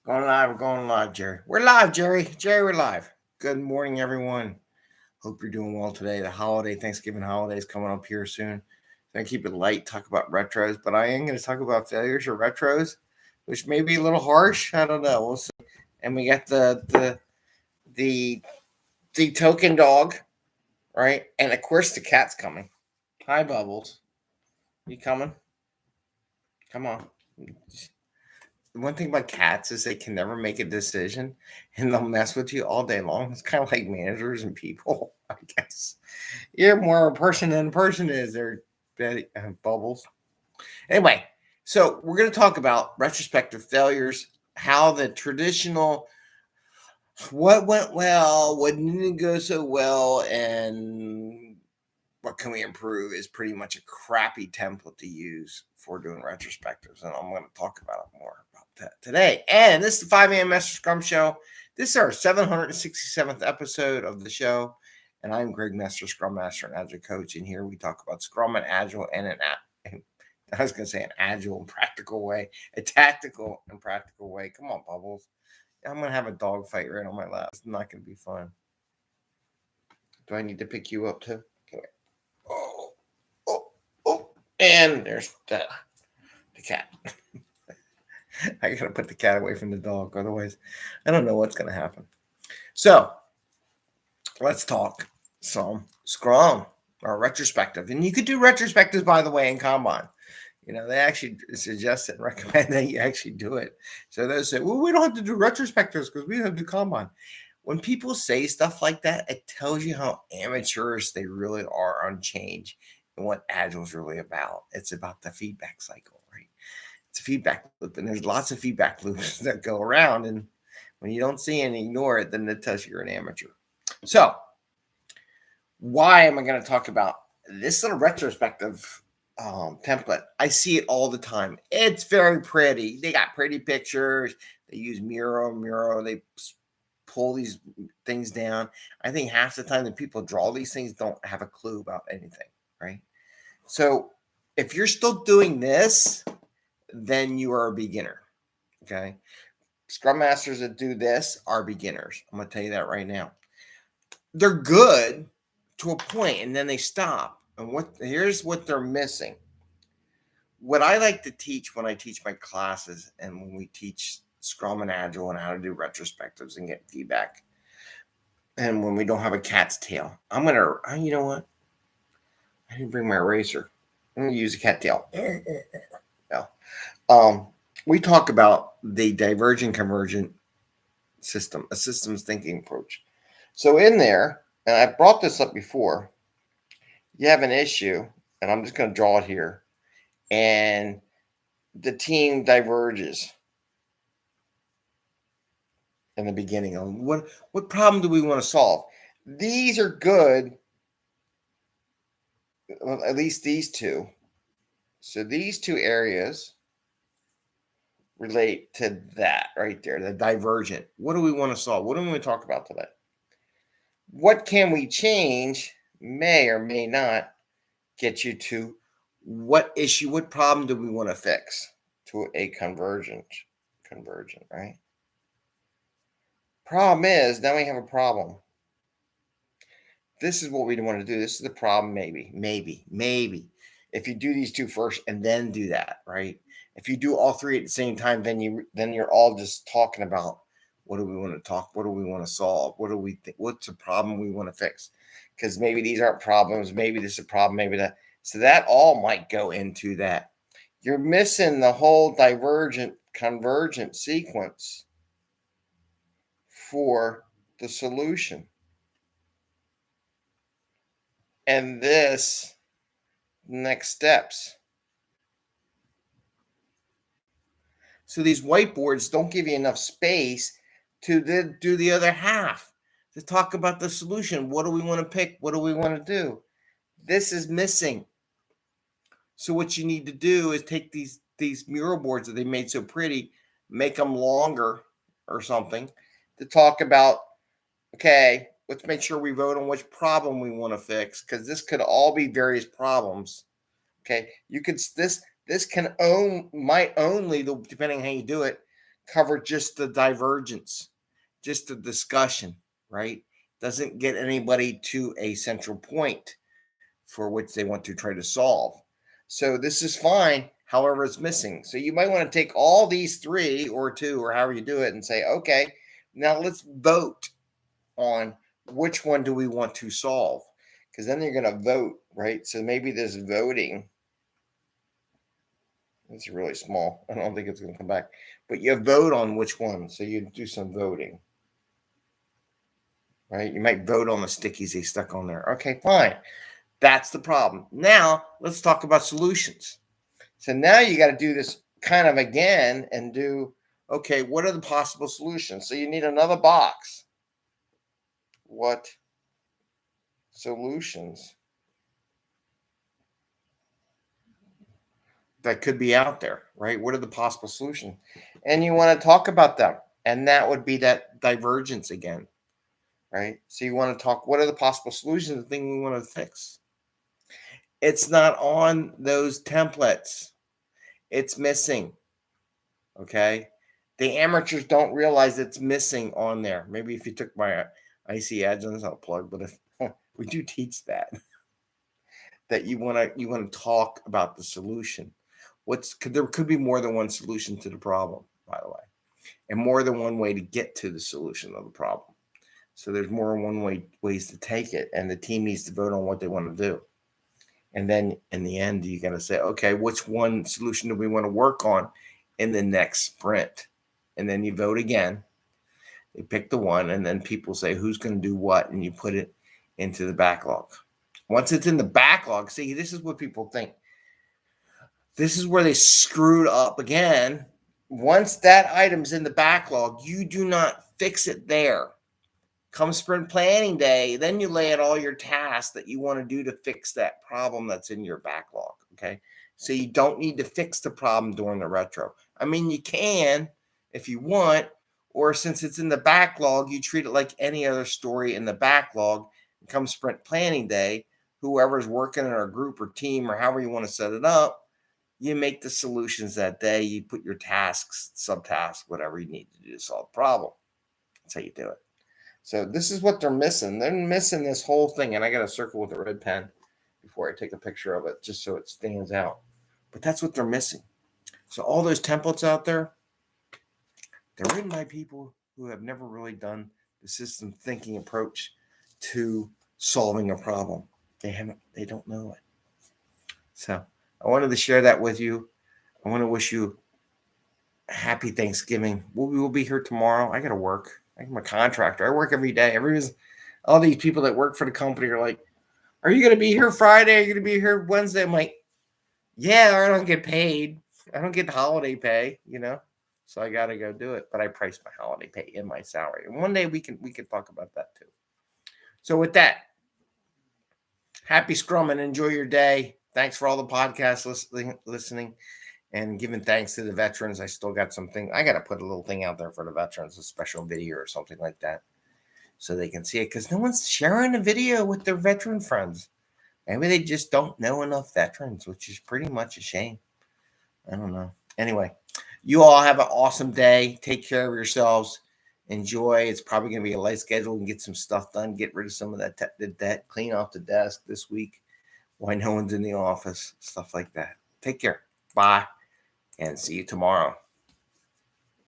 Going live, we're going live, Jerry. We're live, Jerry. Jerry, we're live. Good morning, everyone. Hope you're doing well today. The Thanksgiving holiday is coming up here soon. I'm going to keep it light, talk about retros, but I am going to talk about failures or retros, which may be a little harsh. I don't know. We'll see. And we got the the token dog, right? And of course the cat's coming. Hi, Bubbles. You coming? Come on. One thing about cats is they can never make a decision and they'll mess with you all day long. It's kind of like managers and people, I guess. You're more a person than a person is. They're Bubbles. Anyway, so we're going to talk about retrospective failures, how the traditional, what went well, what didn't go so well, and what can we improve is pretty much a crappy template to use for doing retrospectives. And I'm going to talk about it more about that today. And this is the 5 a.m. Mester Scrum Show. This is our 767th episode of the show. And I'm Greg Mester, Scrum Master and Agile Coach. And here we talk about Scrum and Agile and an agile and practical way, a tactical and practical way. Come on, Bubbles. I'm going to have a dog fight right on my lap. It's not going to be fun. Do I need to pick you up too? And there's the cat. I gotta put the cat away from the dog, otherwise I don't know what's gonna happen. So let's talk some Scrum or retrospective. And you could do retrospectives, by the way, in Kanban. You know, they actually suggest and recommend that you actually do it. So they say, well, we don't have to do retrospectives because we don't do Kanban. When people say stuff like that, it tells you how amateurish they really are on change and what Agile is really about. It's about the feedback cycle, right? It's a feedback loop, and there's lots of feedback loops that go around. And when you don't see and ignore it, then it tells you you're an amateur. So why am I going to talk about this little retrospective template? I see it all the time. It's very pretty. They got pretty pictures. They use Miro. They pull these things down. I think half the time the people draw these things don't have a clue about anything, right? So if you're still doing this, then you are a beginner, okay? Scrum Masters that do this are beginners. I'm going to tell you that right now. They're good to a point, and then they stop. And here's what they're missing. What I like to teach when I teach my classes and when we teach Scrum and Agile and how to do retrospectives and get feedback, and when we don't have a cat's tail, I'm going to, you know what? I didn't bring my eraser. I'm going to use a cat tail. No. We talk about the divergent convergent system, a systems thinking approach. So in there, and I brought this up before, you have an issue, and I'm just going to draw it here, and the team diverges in the beginning on what problem do we want to solve. These are good, well, at least these two. So these two areas relate to that right there, the divergent. What do we want to solve? What do we want to talk about today? What can we change may or may not get you to what issue, what problem do we want to fix to a convergent, right? Problem is, now we have a problem. This is what we want to do. This is the problem, maybe. If you do these two first and then do that, right? If you do all three at the same time, then you're all just talking about what do we want to talk, what do we want to solve, what do we think, what's the problem we want to fix? Because maybe these aren't problems, maybe this is a problem, maybe that. So that all might go into that. You're missing the whole divergent convergent sequence for the solution. And this next steps. So these whiteboards don't give you enough space to do the other half, to talk about the solution. What do we want to pick? What do we want to do? This is missing. So what you need to do is take these mural boards that they made so pretty, make them longer or something to talk about, okay, let's make sure we vote on which problem we want to fix, because this could all be various problems. Okay, you could this might only, depending on how you do it, cover just the divergence, just the discussion, right? Doesn't get anybody to a central point for which they want to try to solve. So this is fine. However, it's missing. So you might want to take all these three or two or however you do it and say, okay, now let's vote on which one do we want to solve? Because then you're going to vote, right? So maybe this voting, it's really small. I don't think it's going to come back. But you vote on which one. So you do some voting, right? You might vote on the stickies they stuck on there. Okay, fine. That's the problem. Now, let's talk about solutions. So now you got to do this kind of again and do, okay, what are the possible solutions? So you need another box. What solutions that could be out there, right? What are the possible solutions? And you want to talk about them. And that would be that divergence again, right? So you want to talk, what are the possible solutions, the thing we want to fix? It's not on those templates. It's missing. Okay. The amateurs don't realize it's missing on there. Maybe if you took my IC Agile, I'll plug, but if we do teach that, that you want to talk about the solution. There could be more than one solution to the problem, by the way, and more than one way to get to the solution of the problem. So there's more than one ways to take it, and the team needs to vote on what they want to do. And then in the end, you got to say, okay, which one solution do we want to work on in the next sprint? And then you vote again. You pick the one, and then people say who's going to do what, and you put it into the backlog. Once it's in the backlog, see, this is what people think. This is where they screwed up again. Once that item's in the backlog, you do not fix it there. Come sprint planning day, then you lay out all your tasks that you want to do to fix that problem that's in your backlog, okay? So you don't need to fix the problem during the retro. I mean, you can if you want, or since it's in the backlog, you treat it like any other story in the backlog. Come sprint planning day, whoever's working in our group or team or however you want to set it up, you make the solutions that day. You put your tasks, subtasks, whatever you need to do to solve the problem. That's how you do it. So this is what they're missing. They're missing this whole thing. And I got to circle with a red pen before I take a picture of it, just so it stands out. But that's what they're missing. So all those templates out there, they're written by people who have never really done the system thinking approach to solving a problem. They don't know it. So I wanted to share that with you. I want to wish you a happy Thanksgiving. We will be here tomorrow. I got to work. I'm a contractor. I work every day. All these people that work for the company are like, are you going to be here Friday? Are you going to be here Wednesday? I'm like, yeah, I don't get paid. I don't get the holiday pay, so I got to go do it. But I price my holiday pay in my salary. And one day we can talk about that too. So with that, happy Scrum and enjoy your day. Thanks for all the podcasts listening and giving thanks to the veterans. I still got something. I got to put a little thing out there for the veterans, a special video or something like that, so they can see it, because no one's sharing a video with their veteran friends. Maybe they just don't know enough veterans, which is pretty much a shame. I don't know. Anyway, you all have an awesome day. Take care of yourselves. Enjoy. It's probably going to be a light schedule and get some stuff done. Get rid of some of that debt. Clean off the desk this week. Why no one's in the office. Stuff like that. Take care. Bye. And see you tomorrow.